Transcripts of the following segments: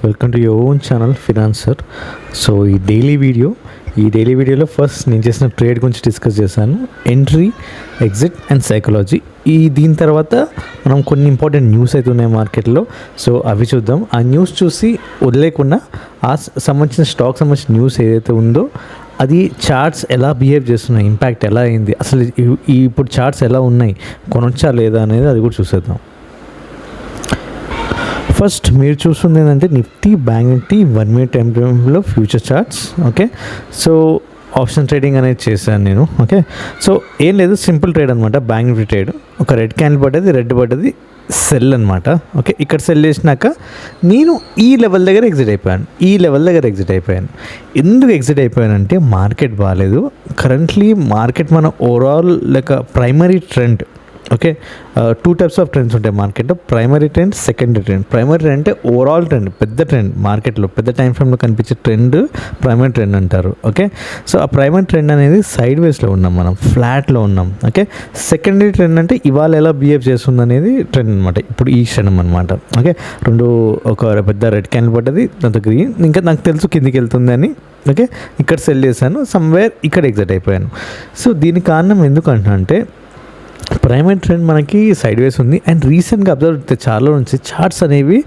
Welcome to your own channel financer. So ఈ daily వీడియోలో first నేను చేసిన ట్రేడ్ గురించి డిస్కస్ చేశాను, ఎంట్రీ, ఎగ్జిట్ అండ్ సైకాలజీ. దీని తర్వాత మనం కొన్ని ఇంపార్టెంట్ న్యూస్ అయితే ఉన్నాయి మార్కెట్లో, సో అవి చూద్దాం. ఆ న్యూస్ చూసి వదిలేకుండా సంబంధించిన స్టాక్ సంబంధించిన న్యూస్ ఏదైతే ఉందో అది చార్ట్స్ ఎలా బిహేవ్ చేస్తున్నాయి, ఇంపాక్ట్ ఎలా అయింది, అసలు ఇప్పుడు చార్ట్స్ ఎలా ఉన్నాయి, కొనొచ్చా లేదా అనేది అది కూడా చూసేద్దాం. ఫస్ట్ మీరు చూస్తుంది ఏంటంటే Nifty, bank Nifty 1 minute time ఫ్రేమ్లో future charts. Okay, so option trading అనేది చేశాను నేను. ఓకే, సో ఏం లేదు, సింపుల్ ట్రేడ్ అనమాట. బ్యాంక్ నిఫ్టీ ట్రేడ్, ఒక రెడ్ క్యాండిల్ పడ్డది, సెల్ అనమాట. ఓకే, ఇక్కడ సెల్ చేసినాక నేను ఈ లెవెల్ దగ్గర ఎగ్జిట్ అయిపోయాను. ఎందుకు ఎగ్జిట్ అయిపోయానంటే మార్కెట్ బాగాలేదు. కరెంట్లీ మార్కెట్ మన overall like primary trend. Okay, 2 types of trends ఉంటాయి మార్కెట్లో, primary trend, secondary trend. Primary trend అంటే ఓవరాల్ ట్రెండ్, పెద్ద ట్రెండ్, మార్కెట్లో పెద్ద టైం ఫ్రేమ్లో కనిపించే ట్రెండ్ ప్రైమరీ ట్రెండ్ అంటారు. ఓకే, సో ఆ ప్రైమరీ ట్రెండ్ అనేది సైడ్ వేస్లో ఉన్నాం, మనం ఫ్లాట్లో ఉన్నాం. ఓకే, సెకండరీ ట్రెండ్ అంటే ఇవాళ ఎలా బిహేవ్ చేస్తుంది అనేది ట్రెండ్ అనమాట, ఇప్పుడు ఈ క్షణం అనమాట. ఓకే, ఒక పెద్ద రెడ్ క్యాండిల్ పడ్డది, దాంతో గ్రీన్, ఇంకా నాకు తెలుసు కిందికి వెళ్తుంది అని. ఓకే, ఇక్కడ సెల్ చేశాను, సమ్వేర్ ఇక్కడ ఎగ్జిట్ అయిపోయాను. సో దీనికి కారణం ఎందుకంటే అంటే ప్రైమరీ ట్రెండ్ మనకి సైడ్ వేస్ ఉంది. అండ్ రీసెంట్గా అబ్జర్వ్ చేస్తే చాలా నుంచి చార్ట్స్ అనేవి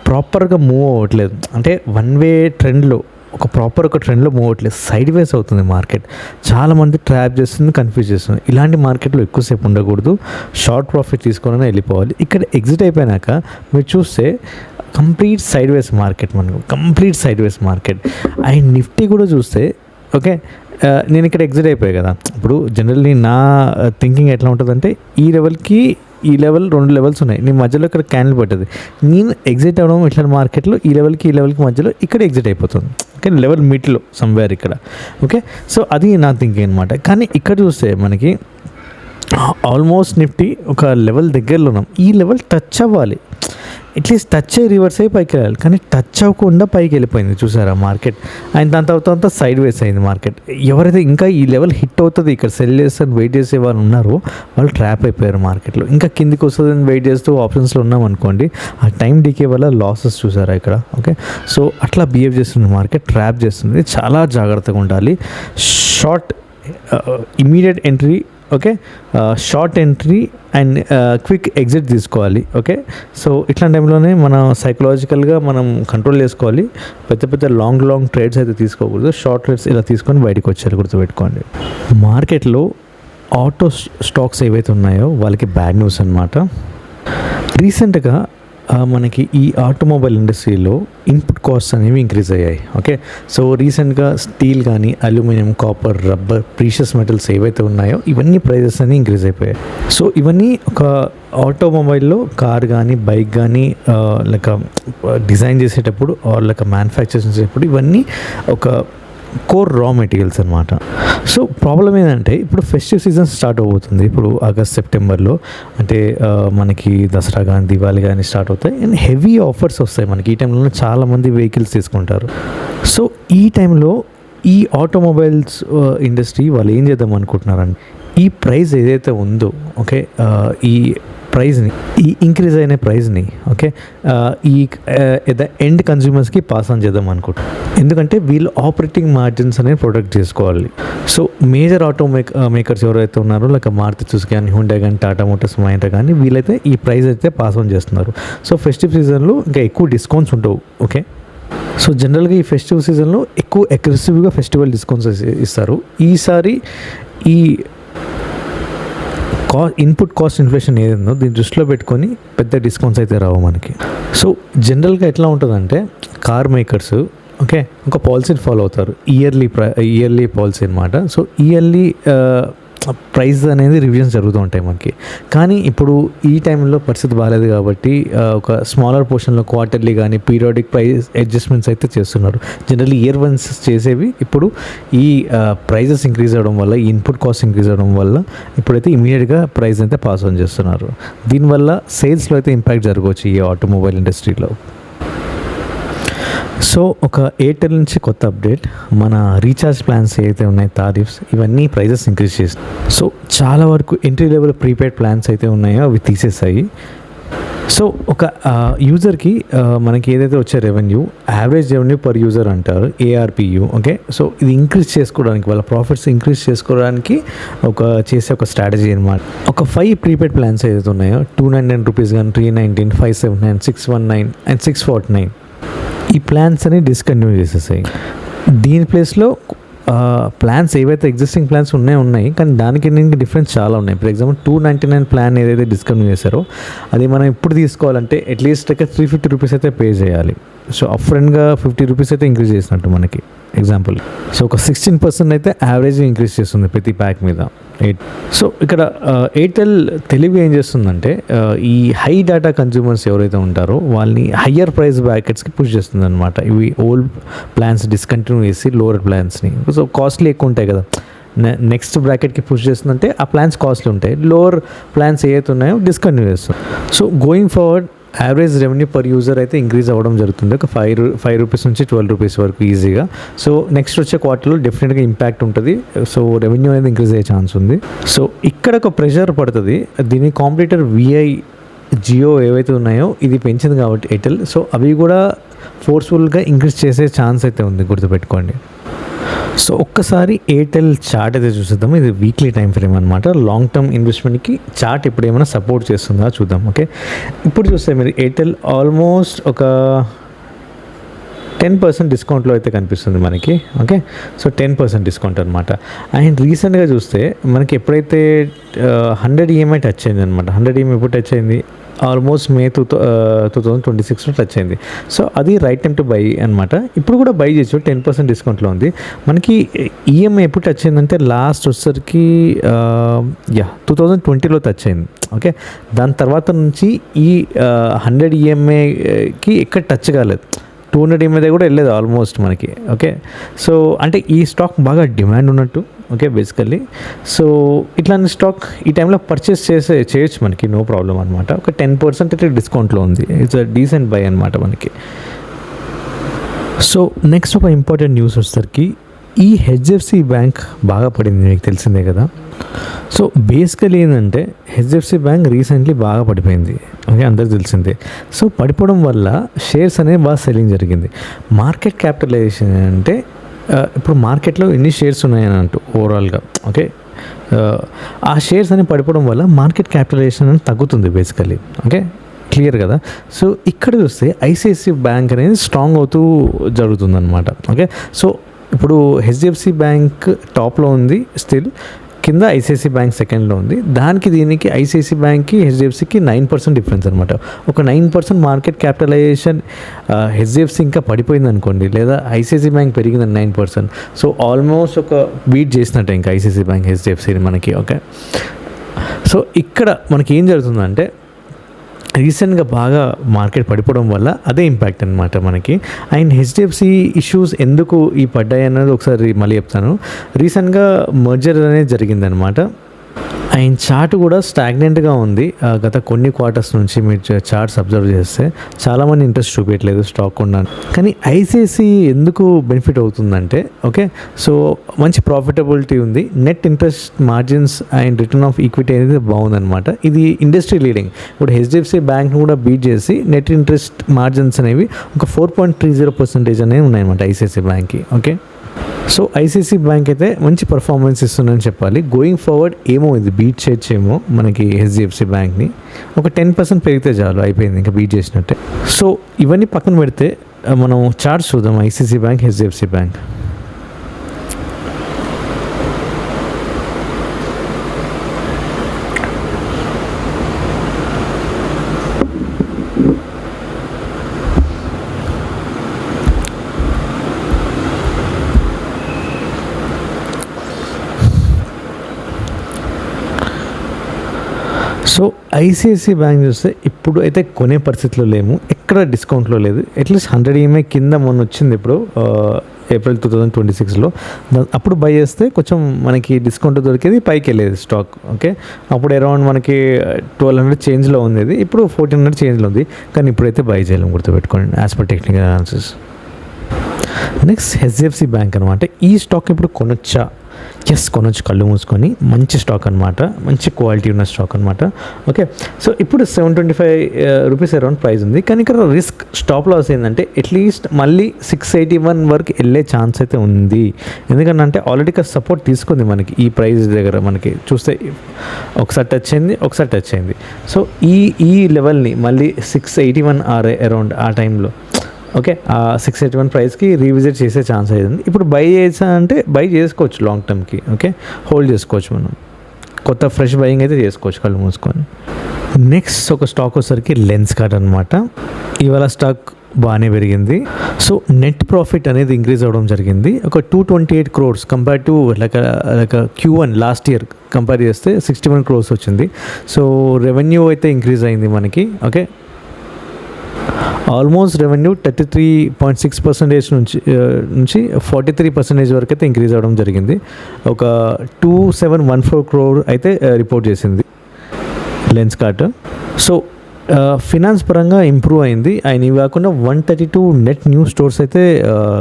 ప్రాపర్గా మూవ్ అవ్వట్లేదు. అంటే వన్ వే ట్రెండ్లో ఒక ట్రెండ్లో మూవ్ అవ్వట్లేదు, సైడ్ వేస్ అవుతుంది మార్కెట్. చాలామంది ట్రాప్ చేస్తుంది, కన్ఫ్యూజ్ చేస్తుంది. ఇలాంటి మార్కెట్లో ఎక్కువసేపు ఉండకూడదు, షార్ట్ ప్రాఫిట్ తీసుకొని వెళ్ళిపోవాలి. ఇక్కడ ఎగ్జిట్ అయిపోయినాక మీరు చూస్తే complete side ways market. And Nifty కూడా చూస్తే ఓకే, నేను ఇక్కడ ఎగ్జిట్ అయిపోయాయి కదా. ఇప్పుడు జనరల్లీ నా థింకింగ్ ఎట్లా ఉంటుందంటే ఈ లెవెల్ 2 లెవెల్స్ ఉన్నాయి, నేను మధ్యలో ఇక్కడ క్యాండిల్ పట్టదు, నేను ఎగ్జిట్ అవ్వడం ఇట్లా మార్కెట్లో ఈ లెవెల్కి మధ్యలో ఇక్కడ ఎగ్జిట్ అయిపోతుంది. ఓకే, లెవెల్ మిడ్లో సమ్వేర్ ఇక్కడ. ఓకే, సో అది నా థింకింగ్ అనమాట. కానీ ఇక్కడ చూస్తే మనకి ఆల్మోస్ట్ నిఫ్టీ ఒక లెవెల్ దగ్గరలో ఉన్నాం, ఈ లెవెల్ టచ్ అవ్వాలి, అట్లీస్ట్ టచ్ అయ్యి రివర్స్ అయ్యి పైకి వెళ్ళాలి, కానీ టచ్ అవ్వకుండా పైకి వెళ్ళిపోయింది చూసారా మార్కెట్. అండ్ దాని తర్వాత సైడ్ వేస్ అయింది మార్కెట్. ఎవరైతే ఇంకా ఈ లెవెల్ హిట్ అవుతుంది ఇక్కడ సెల్ చేస్తారని వెయిట్ చేసే వాళ్ళు ఉన్నారో వాళ్ళు ట్రాప్ అయిపోయారు మార్కెట్లో. ఇంకా కిందికి వస్తుందని వెయిట్ చేస్తూ ఆప్షన్స్లో ఉన్నాం అనుకోండి, ఆ టైం డీకే వల్ల లాసెస్ చూసారా ఇక్కడ. ఓకే, సో అట్లా బిహేవ్ చేస్తుంది మార్కెట్, ట్రాప్ చేస్తుంది, చాలా జాగ్రత్తగా ఉండాలి. Short immediate entry, okay, short entry and quick exit తీసుకోవాలి. ఓకే, సో ఇట్లాంటి టైంలోనే మనం సైకలాజికల్గా మనం కంట్రోల్ చేసుకోవాలి. పెద్ద లాంగ్ ట్రేడ్స్ అయితే తీసుకోకూడదు, షార్ట్ ట్రేడ్స్ ఇలా తీసుకొని బయటకు వచ్చారు, గుర్తుపెట్టుకోండి. మార్కెట్లో ఆటో స్టాక్స్ ఏవైతే ఉన్నాయో వాళ్ళకి బ్యాడ్ న్యూస్ అనమాట. రీసెంట్గా మనకి ఈ ఆటోమొబైల్ ఇండస్ట్రీలో ఇన్పుట్ కాస్ట్ అనేవి ఇంక్రీజ్ అయ్యాయి. ఓకే, సో రీసెంట్గా స్టీల్ కానీ, aluminium, copper, rubber, precious metals ఏవైతే ఉన్నాయో ఇవన్నీ ప్రైజెస్ అనేవి ఇంక్రీజ్ అయిపోయాయి. సో ఇవన్నీ ఒక ఆటోమొబైల్లో కార్ కానీ, బైక్ కానీ లైక్ డిజైన్ చేసేటప్పుడు ఆర్ లైక్ మ్యానుఫ్యాక్చర్ చేసేటప్పుడు ఇవన్నీ ఒక కోర్ రా మెటీరియల్స్ అనమాట. సో ప్రాబ్లం ఏంటంటే ఇప్పుడు ఫెస్టివ్ సీజన్ స్టార్ట్ అవబోతుంది, ఇప్పుడు ఆగస్ట్ సెప్టెంబర్లో. అంటే మనకి దసరా కానీ, దివాళీ కానీ స్టార్ట్ అవుతాయి. అండ్ హెవీ ఆఫర్స్ వస్తాయి మనకి ఈ టైంలో, చాలామంది వెహికల్స్ తీసుకుంటారు. సో ఈ టైంలో ఈ ఆటోమొబైల్స్ ఇండస్ట్రీ వాళ్ళు ఏం చేద్దాం అనుకుంటున్నారంటే ఈ ప్రైస్ ఏదైతే ఉందో, ఓకే, ఈ ప్రైజ్ని, ఈ ఇంక్రీజ్ అయిన ప్రైజ్ని, ఓకే, ఈ ఎండ్ కన్జ్యూమర్స్కి పాస్ ఆన్ చేద్దాం అనుకుంటారు. ఎందుకంటే వీళ్ళు ఆపరేటింగ్ మార్జిన్స్ అనేది ప్రొటెక్ట్ చేసుకోవాలి. సో మేజర్ మేకర్స్ ఎవరైతే ఉన్నారో లైక్ మారుతి సుజుకి కానీ, హ్యుండై కానీ, టాటా మోటార్స్, మహీంద్రా కానీ, వీళ్ళైతే ఈ ప్రైస్ అయితే పాస్ ఆన్ చేస్తున్నారు. సో ఫెస్టివ్ సీజన్లో ఇంకా ఎక్కువ డిస్కౌంట్స్ ఉండవు. ఓకే, సో జనరల్గా ఈ ఫెస్టివ్ సీజన్లో ఎక్కువ అగ్రెసివ్గా ఫెస్టివల్ డిస్కౌంట్స్ ఇస్తారు. ఈసారి ఈ ఇన్పుట్ కాస్ట్ ఇన్ఫ్లేషన్ ఏదైందో దీన్ని దృష్టిలో పెట్టుకొని పెద్ద డిస్కౌంట్స్ అయితే రావు మనకి. సో జనరల్గా ఎట్లా ఉంటుందంటే కార్ మేకర్స్ ఓకే ఒక పాలసీని ఫాలో అవుతారు, ఇయర్లీ పాలసీ అనమాట. సో ఇయర్లీ ప్రైస్ అనేది రివిజన్స్ జరుగుతూ ఉంటాయి మనకి. కానీ ఇప్పుడు ఈ టైంలో పరిస్థితి బాగాలేదు కాబట్టి ఒక స్మాలర్ పోర్షన్లో క్వార్టర్లీ కానీ పీరియాడిక్ ప్రైస్ అడ్జస్ట్మెంట్స్ అయితే చేస్తున్నారు. జనరల్లీ ఇయర్ వన్స్ చేసేవి ఇప్పుడు ఈ ప్రైజెస్ ఇంక్రీజ్ అవ్వడం వల్ల, ఈ ఇన్పుట్ కాస్ట్ ఇంక్రీజ్ అవ్వడం వల్ల ఇప్పుడైతే ఇమీడియట్గా ప్రైస్ అయితే పాస్ ఆన్ చేస్తున్నారు. దీనివల్ల సేల్స్లో అయితే ఇంపాక్ట్ జరగవచ్చు ఈ ఆటోమొబైల్ ఇండస్ట్రీలో. సో ఒక ఎయిర్టెల్ నుంచి కొత్త అప్డేట్, మన రీఛార్జ్ ప్లాన్స్ ఏవైతే ఉన్నాయి టారిఫ్స్ ఇవన్నీ ప్రైజెస్ ఇంక్రీజ్ చేస్తాయి. సో చాలా వరకు ఎంట్రీ లెవెల్ ప్రీపెయిడ్ ప్లాన్స్ అయితే ఉన్నాయో అవి తీసేసాయి. సో ఒక యూజర్కి మనకి ఏదైతే వచ్చే revenue, average revenue per user అంటారు, ఏఆర్పియు. ఓకే, సో ఇది ఇంక్రీజ్ చేసుకోవడానికి, వాళ్ళ ప్రాఫిట్స్ ఇంక్రీజ్ చేసుకోవడానికి చేసే ఒక స్ట్రాటజీ అనమాట. ఒక 5 ప్రీపెయిడ్ ప్లాన్స్ ఏదైతే ఉన్నాయో, ₹299 కానీ, $319, $579, $619 అండ్ $649, ఈ ప్లాన్స్ అని డిస్కంటిన్యూ చేసేసాయి. దీని ప్లేస్లో ప్లాన్స్ ఏవైతే ఎగ్జిస్టింగ్ ప్లాన్స్ ఉన్నాయి, కానీ దానికి డిఫరెన్స్ చాలా ఉన్నాయి. ఫర్ ఎగ్జాంపుల్ $299 ప్లాన్ ఏదైతే డిస్కంటిన్యూ చేశారో, అది మనం ఇప్పుడు తీసుకోవాలంటే అట్లీస్ట్ ₹350 అయితే పే చేయాలి. సో అప్ ఫ్రంట్గా ₹50 అయితే ఇంక్రీజ్ చేసినట్టు మనకి ఎగ్జాంపుల్. సో ఒక 16% అయితే యావరేజ్ ఇంక్రీజ్ చేస్తుంది ప్రతి ప్యాక్ మీద. సో ఇక్కడ ఎయిర్టెల్ తెలివి ఏం చేస్తుందంటే, ఈ హై డేటా కన్జ్యూమర్స్ ఎవరైతే ఉంటారో వాళ్ళని హయ్యర్ ప్రైస్ బ్రాకెట్స్కి పుష్ చేస్తుంది అనమాట. ఇవి ఓల్డ్ ప్లాన్స్ డిస్కంటిన్యూ చేసి లోవర్ ప్లాన్స్ని, సో కాస్ట్లీ ఎక్కువ ఉంటాయి కదా, నెక్స్ట్ బ్రాకెట్కి పుష్ చేస్తుందంటే ఆ ప్లాన్స్ కాస్ట్లీ ఉంటాయి. లోవర్ ప్లాన్స్ ఏవైతే ఉన్నాయో డిస్కంటిన్యూ చేస్తుంది. So going forward average revenue per user అయితే ఇంక్రీజ్ అవ్వడం జరుగుతుంది, ఒక ₹5 నుంచి ₹12 వరకు ఈజీగా. సో నెక్స్ట్ వచ్చే క్వార్టర్లో డెఫినెట్గా ఇంపాక్ట్ ఉంటుంది. సో రెవెన్యూ అనేది ఇంక్రీజ్ అయ్యే ఛాన్స్ ఉంది. సో ఇక్కడ ఒక ప్రెషర్ పడుతుంది. దీని కాంపిటీటర్ విఐ, జియో ఏవైతే ఉన్నాయో ఇది పెంచింది కాబట్టి ఎయిర్టెల్, సో అవి కూడా ఫోర్స్ఫుల్గా ఇంక్రీజ్ చేసే ఛాన్స్ అయితే ఉంది, గుర్తుపెట్టుకోండి. సో ఒక్కసారి ఎయిర్టెల్ చార్ట్ అయితే చూసేద్దాం. ఇది వీక్లీ టైం ఫ్రేమ్ అనమాట. లాంగ్ టర్మ్ ఇన్వెస్ట్మెంట్కి చార్ట్ ఇప్పుడు ఏమైనా సపోర్ట్ చేస్తుందా చూద్దాం. ఓకే, ఇప్పుడు చూస్తే మీరు ఎయిర్టెల్ ఆల్మోస్ట్ ఒక 10% డిస్కౌంట్లో అయితే కనిపిస్తుంది మనకి. ఓకే, సో 10% డిస్కౌంట్ అనమాట. అండ్ రీసెంట్గా చూస్తే మనకి ఎప్పుడైతే 100 EMI టచ్ అయింది అనమాట. 100 EMI ఎప్పుడు టచ్ అయింది? ఆల్మోస్ట్ మే 2026లో టచ్ అయింది. సో అది రైట్ టైం టు బై అనమాట. ఇప్పుడు కూడా బై చేయొచ్చు, 10% డిస్కౌంట్లో ఉంది. మనకి ఈఎంఐ ఎప్పుడు టచ్ అయిందంటే లాస్ట్ వచ్చేసరికి 2020లో టచ్ అయింది. ఓకే, దాని తర్వాత నుంచి ఈ 100 EMIకి ఎక్కడ టచ్ కాలేదు. 200 EMI కూడా వెళ్ళలేదు ఆల్మోస్ట్ మనకి. ఓకే, సో అంటే ఈ స్టాక్ బాగా డిమాండ్ ఉన్నట్టు. ఓకే, బేసికల్లీ సో ఇట్లాంటి స్టాక్ ఈ టైంలో పర్చేస్ చేయొచ్చు మనకి, నో ప్రాబ్లం అనమాట. ఒక 10% అయితే డిస్కౌంట్లో ఉంది. ఇట్స్ అ డీసెంట్ బై అనమాట మనకి. సో నెక్స్ట్ ఒక ఇంపార్టెంట్ న్యూస్ వచ్చేసరికి ఈ హెచ్డిఎఫ్సి బ్యాంక్ బాగా పడింది, మీకు తెలిసిందే కదా. సో బేసికలీ ఏంటంటే హెచ్డిఎఫ్సి బ్యాంక్ రీసెంట్లీ బాగా పడిపోయింది. ఓకే, అందరికి తెలిసిందే. సో పడిపోవడం వల్ల షేర్స్ అనేవి బాగా సెల్లింగ్ జరిగింది. మార్కెట్ క్యాపిటలైజేషన్ అంటే ఇప్పుడు మార్కెట్లో ఎన్ని షేర్స్ ఉన్నాయని అంటూ ఓవరాల్గా. ఓకే, ఆ షేర్స్ అనేవి పడిపోవడం వల్ల మార్కెట్ క్యాపిటలైజేషన్ అనేది తగ్గుతుంది బేసికలీ. ఓకే, క్లియర్ కదా. సో ఇక్కడ చూస్తే ఐసిఐసిఐ బ్యాంక్ అనేది స్ట్రాంగ్ అవుతూ జరుగుతుందన్నమాట. ఓకే, సో ఇప్పుడు హెచ్డిఎఫ్సి బ్యాంక్ టాప్లో ఉంది స్టిల్, కింద ఐసిఐసిఐ బ్యాంక్ సెకండ్లో ఉంది. దానికి దీనికి ఐసిఐసిఐ బ్యాంక్కి హెచ్డిఎఫ్సికి 9% డిఫరెన్స్ అనమాట. ఒక 9% మార్కెట్ క్యాపిటలైజేషన్ హెచ్డిఎఫ్సి ఇంకా పడిపోయింది అనుకోండి, లేదా ఐసిఐసిఐ బ్యాంక్ పెరిగిందని 9%. సో ఆల్మోస్ట్ ఒక బీట్ చేసినట్టే ఇంకా ఐసిఐసిఐ బ్యాంక్ హెచ్డిఎఫ్సిని మనకి. ఓకే, సో ఇక్కడ మనకి ఏం జరుగుతుందంటే రీసెంట్గా బాగా మార్కెట్ పడిపోవడం వల్ల అదే ఇంపాక్ట్ అనమాట మనకి. అండ్ హెచ్డిఎఫ్సి ఇష్యూస్ ఎందుకు ఈ పడ్డాయి అన్నది ఒకసారి మళ్ళీ చెప్తాను. రీసెంట్గా మర్జర్ అనేది జరిగిందనమాట. అండ్ చార్ట్ కూడా స్టాగ్నెంట్గా ఉంది గత కొన్ని క్వార్టర్స్ నుంచి. మీరు చార్ట్స్ అబ్జర్వ్ చేస్తే చాలామంది ఇంట్రెస్ట్ చూపించట్లేదు స్టాక్ కొన్నాను. కానీ ఐసిఐసిఐ ఎందుకు బెనిఫిట్ అవుతుందంటే, ఓకే, సో మంచి ప్రాఫిటబిలిటీ ఉంది, net interest margins and return of equity అనేది బాగుందన్నమాట. ఇది ఇండస్ట్రీ లీడింగ్. ఇప్పుడు హెచ్డిఎఫ్సి బ్యాంక్ను కూడా బీట్ చేసి నెట్ ఇంట్రెస్ట్ మార్జిన్స్ అనేవి ఒక 4.30% అనేవి ఉన్నాయన్నమాట ఐసిఐసిఐ బ్యాంక్కి. ఓకే, సో ఐసిఐసిఐ బ్యాంక్ అయితే మంచి పర్ఫార్మెన్స్ ఇస్తుందని చెప్పాలి. గోయింగ్ ఫార్వర్డ్ ఏమో ఇది బీట్ చేయొచ్చేమో మనకి హెచ్డిఎఫ్సి బ్యాంక్ని. ఒక 10% పెరిగితే చాలు, అయిపోయింది, ఇంకా బీట్ చేసినట్టే. సో ఇవన్నీ పక్కన పెడితే మనం చార్ట్స్ చూద్దాం. ICICI bank, HDFC bank. So ICICI bank చూస్తే ఇప్పుడు అయితే కొనే పరిస్థితిలో లేము, ఎక్కడ డిస్కౌంట్లో లేదు. అట్లీస్ట్ 100 EMI కింద మొన్న వచ్చింది ఇప్పుడు ఏప్రిల్ 2026లో. అప్పుడు బై చేస్తే కొంచెం మనకి డిస్కౌంట్ దొరికేది, పైకి వెళ్ళేది స్టాక్. ఓకే, అప్పుడు అరౌండ్ మనకి 1200 చేంజ్లో ఉంది, ఇప్పుడు 1400 చేంజ్లో ఉంది. కానీ ఇప్పుడైతే బై చేయలేము, గుర్తుపెట్టుకోండి as per technical analysis. Next HDFC bank అనమాట. ఈ స్టాక్ ఇప్పుడు కొనొచ్చా ఎస్ కొనొచ్చు కళ్ళు మూసుకొని. మంచి స్టాక్ అనమాట, మంచి క్వాలిటీ ఉన్న స్టాక్ అనమాట. ఓకే, సో ఇప్పుడు 725 రూపీస్ అరౌండ్ ప్రైస్ ఉంది. కానీ ఇక్కడ రిస్క్ స్టాప్ లాస్ ఏంటంటే అట్లీస్ట్ మళ్ళీ 681 వరకు వెళ్ళే ఛాన్స్ అయితే ఉంది. ఎందుకంటే ఆల్రెడీ సపోర్ట్ తీసుకుంది మనకి ఈ ప్రైస్ దగ్గర. మనకి చూస్తే ఒకసారి టచ్ అయింది. సో ఈ లెవెల్ని మళ్ళీ 681 అరౌండ్ ఆ టైంలో, ఓకే, ఆ 681 ప్రైస్కి రీవిజిట్ చేసే ఛాన్స్ అయింది. ఇప్పుడు బై చేసా అంటే బై చేసుకోవచ్చు లాంగ్ టర్మ్కి. ఓకే, హోల్డ్ చేసుకోవచ్చు, మనం కొత్త ఫ్రెష్ బయింగ్ అయితే చేసుకోవచ్చు కళ్ళు మూసుకొని. నెక్స్ట్ ఒక స్టాక్ వచ్చేసరికి లెన్స్కార్ట్ అనమాట. ఇవాళ స్టాక్ బాగానే పెరిగింది. సో నెట్ ప్రాఫిట్ అనేది ఇంక్రీజ్ అవ్వడం జరిగింది. ఒక 228 crores compare to like Q1 last year compare చేస్తే 61 crores వచ్చింది. సో రెవెన్యూ అయితే ఇంక్రీజ్ అయింది మనకి. ఓకే, ఆల్మోస్ట్ రెవెన్యూ 33.6% నుంచి 43% వరకు అయితే ఇంక్రీజ్ అవ్వడం జరిగింది. ఒక 2714 crore అయితే రిపోర్ట్ చేసింది లెన్స్కార్ట్. సో ఫినాన్స్ పరంగా ఇంప్రూవ్ అయింది. ఆయన ఇవి కాకుండా 132 నెట్ న్యూ స్టోర్స్ అయితే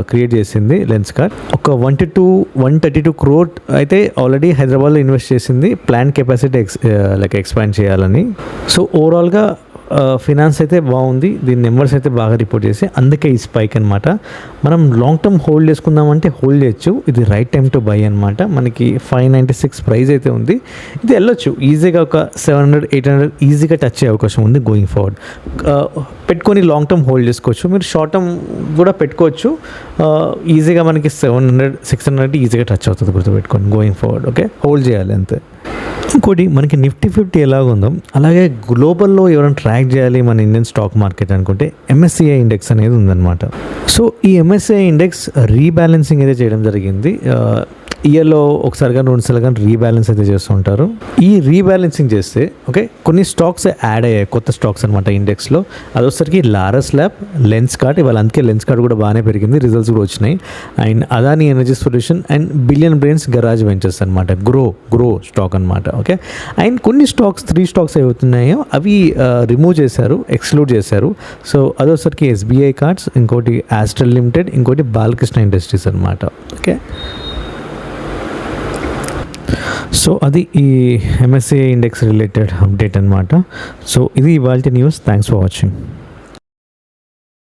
క్రియేట్ చేసింది లెన్స్కార్ట్. ఒక 132 crore అయితే ఆల్రెడీ హైదరాబాద్లో ఇన్వెస్ట్ చేసింది, ప్లాన్ కెపాసిటీ ఎక్స్పాండ్ చేయాలని. సో ఓవరాల్గా ఫినాన్స్ అయితే బాగుంది. దీని నెంబర్స్ అయితే బాగా రిపోర్ట్ చేసి అందుకే ఈ స్పైక్ అనమాట. మనం లాంగ్ టర్మ్ హోల్డ్ చేసుకుందామంటే హోల్డ్ చేయొచ్చు. ఇది రైట్ టైం టు బై అనమాట. మనకి 596 ప్రైస్ అయితే ఉంది. ఇది వెళ్ళొచ్చు ఈజీగా, ఒక 700-800 ఈజీగా టచ్ అయ్యే అవకాశం ఉంది గోయింగ్ ఫార్వర్డ్. పెట్టుకొని లాంగ్ టర్మ్ హోల్డ్ చేసుకోవచ్చు. మీరు షార్ట్ టర్మ్ కూడా పెట్టుకోవచ్చు. ఈజీగా మనకి 700-600 ఈజీగా టచ్ అవుతుంది గుర్తుపెట్టుకోండి గోయింగ్ ఫార్వర్డ్. ఓకే, హోల్డ్ చేయాలి అంతే. ఇంకోటి మనకి నిఫ్టీ 50 ఎలాగుందో అలాగే గ్లోబల్లో ఎవరైనా ట్రాక్ చేయాలి మన ఇండియన్ స్టాక్ మార్కెట్ అనుకుంటే MSCI ఇండెక్స్ అనేది ఉందన్నమాట. సో ఈ MSCI ఇండెక్స్ రీబ్యాలెన్సింగ్ అయితే చేయడం జరిగింది. ఇయర్లో ఒకసారి కానీ 2 సార్లు కానీ రీబ్యాలెన్స్ అయితే చేస్తూ ఉంటారు. ఈ రీబ్యాలెన్సింగ్ చేస్తే ఓకే కొన్ని స్టాక్స్ యాడ్ అయ్యాయి, కొత్త స్టాక్స్ అనమాట ఇండెక్స్లో. అదొసరికి లారస్ ల్యాబ్, లెన్స్కార్ట్. ఇవాళ అందుకే లెన్స్కార్ట్ కూడా బాగానే పెరిగింది, రిజల్ట్స్ కూడా వచ్చినాయి. And Adani energy solution and billion brains garage ventures అనమాట. గ్రో స్టాక్ అనమాట. ఓకే, అండ్ కొన్ని స్టాక్స్ 3 స్టాక్స్ ఏవవుతున్నాయో అవి రిమూవ్ చేశారు, ఎక్స్క్లూడ్ చేశారు. సో అదొసరికి SBI కార్డ్స్, ఇంకోటి ఆస్ట్రల్ లిమిటెడ్, ఇంకోటి బాలకృష్ణ ఇండస్ట్రీస్ అనమాట. ఓకే, సో అది ఈ MSCI ఇండెక్స్ రిలేటెడ్ అప్డేట్ అనమాట. సో ఇది ఇవాల్టి న్యూస్. Thanks for watching.